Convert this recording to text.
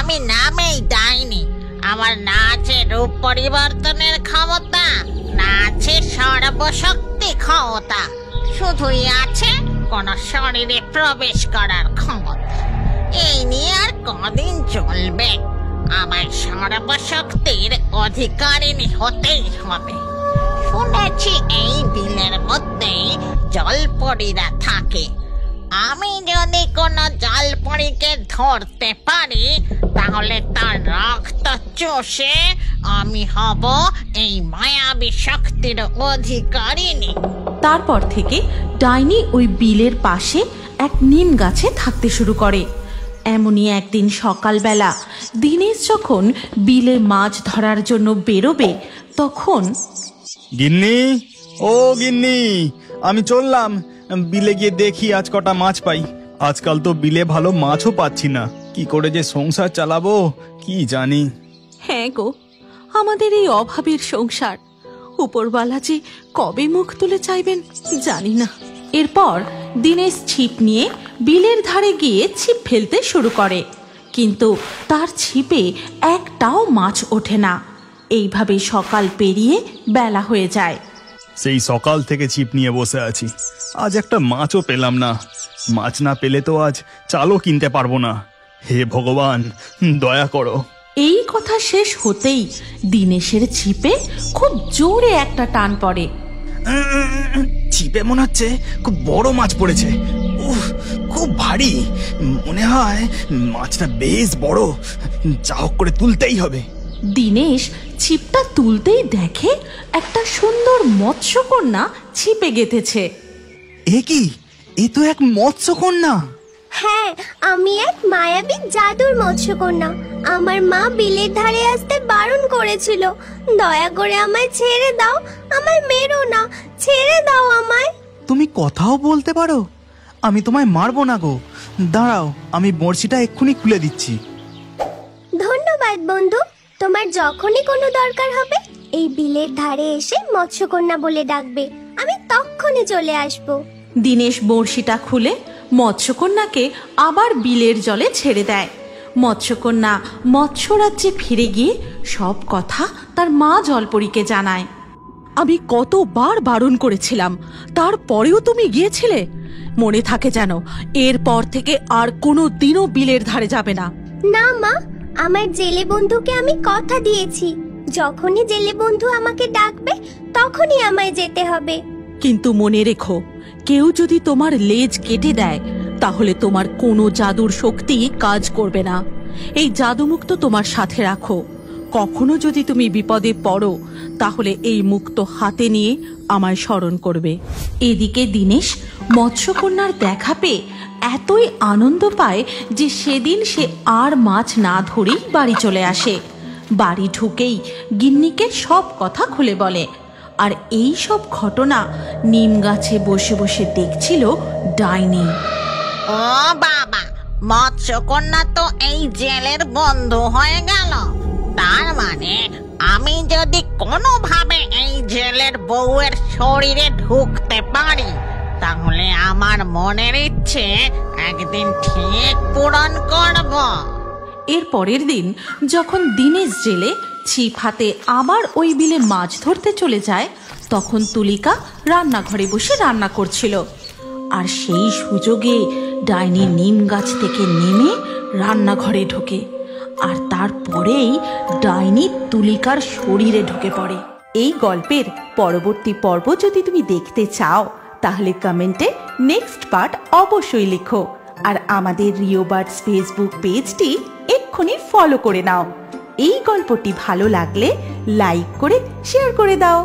আমি নামেই ডাইনি। আমার না আছে রূপ পরিবর্তনের ক্ষমতা, না আছে সর্বশক্তি ক্ষমতা, শুধুই আছে কোন শরীরে প্রবেশ করার ক্ষমতা। এই নিয়ে আর কদিন চলবে? আমার সর্বশক্তির অধিকারিণী হতেই হবে। শুনেছি এই বিলের মধ্যেই জলপরীরা থাকে। আমি যদি কোনো জলপরীকে ধরতে পারি, তাহলে তার রক্ত চষে আমি হব এই মায়াবী শক্তির অধিকারিণী। তারপর থেকে ডাইনি ওই বিলের পাশে এক নিম গাছে থাকতে শুরু করে। এমনই একদিন সকালবেলা দিনেশ যখন বিলে মাছ ধরার জন্য বেরোবে, তখন গিন্নি, ও গিন্নি, আমি চললাম। বিলে গিয়ে দেখি আজ কটা মাছ পাই। আজকাল তো বিলে ভালো মাছও পাচ্ছি না, কি করে যে সংসার চালাবো কি জানি। হ্যাঁ গো, আমাদের এই অভাবের সংসার উপরওয়ালা যে কবে মুখ তুলে চাইবেন জানি না। এরপর দিনেশ ছিপ নিয়ে বিলের ধারে গিয়ে ছিপ ফেলতে শুরু করে, কিন্তু তার ছিপে একটাও মাছ ওঠে না। এইভাবে সকাল পেরিয়ে বেলা হয়ে যায়। সেই সকাল থেকে ছিপ নিয়ে বসে আছি, আজ একটা মাছও পেলাম না। মাছ না পেলে তো আজ চালও কিনতে পারবো না। হে ভগবান, দয়া করো। এই কথা শেষ হতেই দিনেশের ছিপে খুব জোরে একটা টান পড়ে। ছিপে মনে হচ্ছে খুব বড় মাছ পড়েছে। উফ, খুব ভারী। মনে হয় মাছটা বেশ বড়, যা হোক করে তুলতেই হবে। দিনেশ ছিপটা তুলতেই দেখে একটা সুন্দর মৎস্যকন্যা ছিপে গেঁথেছে। এ কি? এ তো এক মৎস্যকন্যা। হ্যাঁ, আমি এক মায়াবী জাদুর মৎস্যকন্যা। আমার মা বিলের ধারে আসতে বারণ করেছিল। দয়া করে আমায় ছেড়ে দাও, আমায় মেরো না, ছেড়ে দাও আমায়। তুমি কথাও বলতে পারো? আমি তোমায় মারবো না গো, দাঁড়াও, আমি বড়শিটা এক্ষুনি খুলে দিচ্ছি। ধন্যবাদ বন্ধু, তোমার যখনই কোনো দরকার হবে এই বিলের ধারে এসে মৎস্যকন্যা বলে ডাকবে, আমি তক্ষুনি চলে আসবো। দিনেশ বড়শিটা খুলে মৎস্যকন্যাকে আবার বিলের জলে ছেড়ে দেয়। মৎস্যকন্যা মৎস্যরাজ্যে ফিরে গিয়ে সব কথা তার মা জলপরীকে জানায়। আমি কতবার বারণ করেছিলাম, তারপরেও তুমি গিয়েছিলে। মনে থাকে যেন এরপর থেকে আর কোনো দিনও বিলের ধারে যাবে না। না মা, আমার জেলে বন্ধুকে আমি কথা দিয়েছি, যখনই জেলে বন্ধু আমাকে ডাকবে তখনই আমায় যেতে হবে। কিন্তু মনে রেখো, কেউ যদি তোমার লেজ কেটে দেয় তাহলে তোমার কোনো জাদুর শক্তি কাজ করবে না। এই জাদুমুক্ত তোমার সাথে রাখো। কখনো যদি তুমি বিপদে পড়ো তাহলে এই মুক্ত হাতে নিয়ে আমায় স্মরণ করবে। এদিকে দিনেশ মৎস্যকন্যার দেখা পেয়ে এতই আনন্দ পায় যে সেদিন সে আর মাছ না ধরেই বাড়ি চলে আসে। বাড়ি ঢুকেই গিন্নিকে সব কথা খুলে বলে। আর এই সব ঘটনা নিম গাছে বসে বসে দেখছিল ডাইনি। ও বাবা, মৎস্যকন্যা তো এই জেলের বন্ধু হয়ে গেল। তার মানে আমি যদি কোনোভাবে এই জেলের বউয়ের শরীরে ঢুকতে পারি, তাহলে আমার মনের ইচ্ছে একদিন ঠিক পূরণ করব। এর পরের দিন যখন দিনেশ জেলে ছিপ হাতে আবার ওই বিলে মাছ ধরতে চলে যায়, তখন তুলিকা রান্নাঘরে বসে রান্না করছিল। আর সেই সুযোগে ডাইনি নিম গাছ থেকে নেমে রান্নাঘরে ঢোকে। আর তারপরেই ডাইনি তুলিকার শরীরে ঢুকে পড়ে। এই গল্পের পরবর্তী পর্ব যদি তুমি দেখতে চাও তাহলে কমেন্টে নেক্সট পার্ট অবশ্যই লিখো। আর আমাদের রিও বার্ডস ফেসবুক পেজটি এক্ষুনি ফলো করে নাও। এই গল্পটি ভালো লাগলে লাইক করে শেয়ার করে দাও।